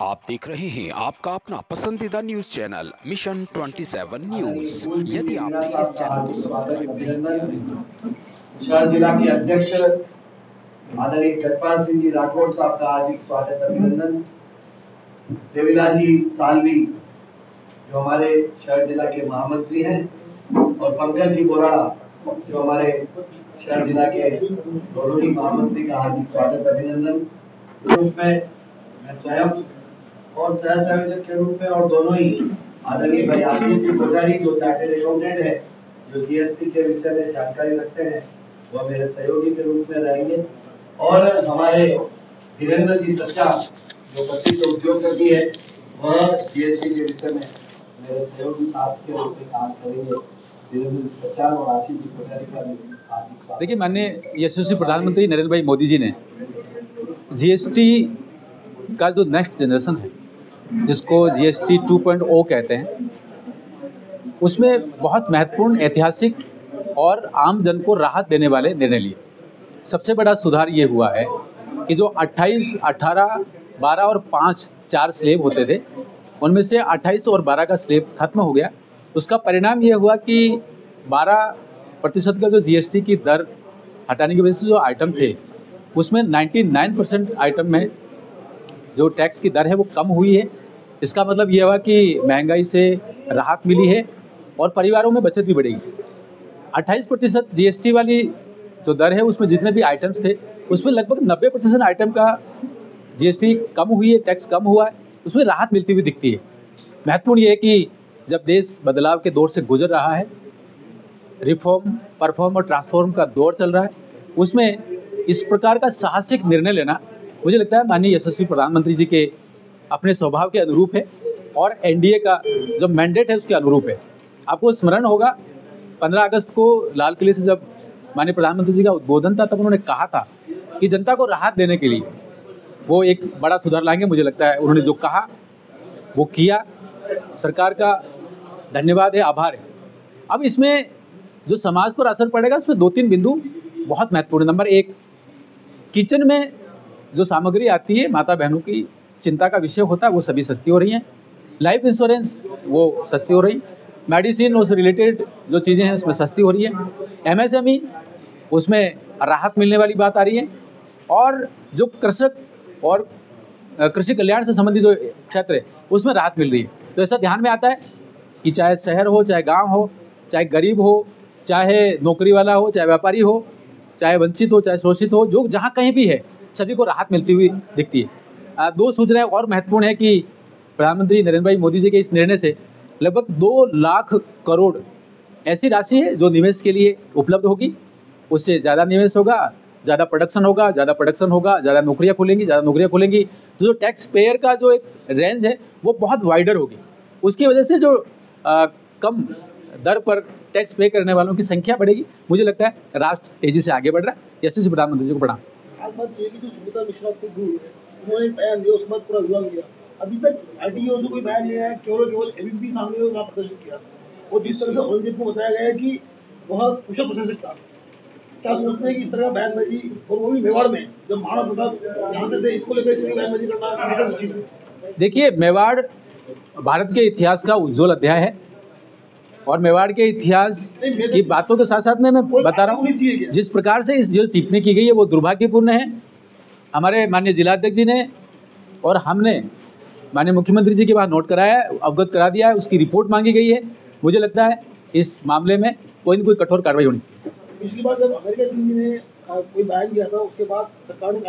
आप देख रहे हैं आपका अपना पसंदीदा न्यूज चैनल मिशन 27 न्यूज। यदि आपने इस चैनल को सब्सक्राइब नहीं किया है। शहर जिला के अध्यक्ष आदरणीय जगपाल सिंह जी राठौड़ साहब का हार्दिक स्वागत अभिनंदन। देवीलाल जी सालवी जो हमारे शहर जिला के महामंत्री हैं और पंकज जी बोराड़ा जो हमारे शहर जिला के दोनों ही महामंत्री का हार्दिक स्वागत अभिनंदन। रूप में मैं स्वयं और सह संयोजक के रूप में और दोनों ही आदरणीय भाई आशीष जी कोठारी जो चार्टर्ड अकाउंटेंट है जो जीएसटी के विषय में जानकारी रखते हैं वह मेरे सहयोगी के रूप में रहेंगे और हमारे धीरेन्द्र जी सच्चा जो प्रसिद्ध उद्योगपति है वह जीएसटी के विषय में मेरे सहयोगी साथ के रूप में काम करेंगे। धीरेन्द्र जी सच्चा और आशीष जी कोठारी का हार्दिक स्वागत। देखिए, माननीय यशस्वी प्रधानमंत्री नरेंद्र भाई मोदी जी ने जीएसटी का जो नेक्स्ट जनरेशन है जिसको जीएसटी 2.0 कहते हैं, उसमें बहुत महत्वपूर्ण ऐतिहासिक और आम जन को राहत देने वाले निर्णय लिए। सबसे बड़ा सुधार ये हुआ है कि जो 28, 18, 12 और 5 4 स्लेब होते थे उनमें से 28 और 12 का स्लेब खत्म हो गया। उसका परिणाम ये हुआ कि 12% का जो जीएसटी की दर हटाने की वजह से जो आइटम थे उसमें 99% आइटम में जो टैक्स की दर है वो कम हुई है। इसका मतलब ये हुआ कि महंगाई से राहत मिली है और परिवारों में बचत भी बढ़ेगी। 28% जीएसटी वाली जो दर है उसमें जितने भी आइटम्स थे उसमें लगभग 90% आइटम का जीएसटी कम हुई है, टैक्स कम हुआ है, उसमें राहत मिलती हुई दिखती है। महत्वपूर्ण ये है कि जब देश बदलाव के दौर से गुजर रहा है, रिफॉर्म, परफॉर्म और ट्रांसफॉर्म का दौर चल रहा है, उसमें इस प्रकार का साहसिक निर्णय लेना मुझे लगता है माननीय यशस्वी प्रधानमंत्री जी के अपने स्वभाव के अनुरूप है और एनडीए का जो मैंडेट है उसके अनुरूप है। आपको स्मरण होगा 15 अगस्त को लाल किले से जब माननीय प्रधानमंत्री जी का उद्बोधन था तब उन्होंने कहा था कि जनता को राहत देने के लिए वो एक बड़ा सुधार लाएंगे। मुझे लगता है उन्होंने जो कहा वो किया। सरकार का धन्यवाद है, आभार है। अब इसमें जो समाज पर असर पड़ेगा उसमें 2-3 बिंदु बहुत महत्वपूर्ण। नंबर 1, किचन में जो सामग्री आती है माता बहनों की चिंता का विषय होता है वो सभी सस्ती हो रही हैं। लाइफ इंश्योरेंस वो सस्ती हो रही, मेडिसिन उससे रिलेटेड जो चीज़ें हैं उसमें सस्ती हो रही है। एमएसएमई उसमें राहत मिलने वाली बात आ रही है और जो कृषक और कृषि कल्याण से संबंधित जो क्षेत्र है उसमें राहत मिल रही है। तो ऐसा ध्यान में आता है कि चाहे शहर हो, चाहे गाँव हो, चाहे गरीब हो, चाहे नौकरी वाला हो, चाहे व्यापारी हो, चाहे वंचित हो, चाहे शोषित हो, जो जहाँ कहीं भी है सभी को राहत मिलती हुई दिखती है। 2 सूचनाएं और महत्वपूर्ण है कि प्रधानमंत्री नरेंद्र भाई मोदी जी के इस निर्णय से लगभग 2 लाख करोड़ ऐसी राशि है जो निवेश के लिए उपलब्ध होगी। उससे ज़्यादा निवेश होगा, ज़्यादा प्रोडक्शन होगा, ज़्यादा नौकरियाँ खुलेंगी, तो जो टैक्स पेयर का जो एक रेंज है वो बहुत वाइडर होगी। उसकी वजह से जो कम दर पर टैक्स पे करने वालों की संख्या बढ़ेगी। मुझे लगता है राष्ट्र तेजी से आगे बढ़ रहा है। यशस्वी प्रधानमंत्री जी को प्रणाम। खास बात ये कि जो सुमित्रा मिश्रा को दूर है उन्होंने एक बयान दिया, उसके बाद पूरा विवाद गया। अभी तक आरटीओ से कोई बयान नहीं आया, केवल एबीपी सामने वहाँ प्रदर्शन किया और जिस तरह से औरंगजेब को बताया गया है कि वह कुशल प्रशासक था। क्या सोचते हैं कि इस तरह का बयानबाजी, और वो भी मेवाड़ में जब महाराणा प्रताप यहाँ से थे, इसको लेकर इस तरह की बयानबाजी करना उचित है? देखिए, मेवाड़ भारत के इतिहास का उज्ज्वल अध्याय है और मेवाड़ के इतिहास की बातों के साथ साथ में मैं बता रहा हूँ जिस प्रकार से इस जो टिप्पणी की गई है वो दुर्भाग्यपूर्ण है। हमारे माननीय जिलाध्यक्ष जी ने और हमने माननीय मुख्यमंत्री जी के पास नोट कराया है, अवगत करा दिया है, उसकी रिपोर्ट मांगी गई है। मुझे लगता है इस मामले में कोई न कोई कठोर कार्रवाई होनी चाहिए। पिछली बार जब अमेरिका सिंह जी ने कोई बयान दिया था उसके बाद सरकार ने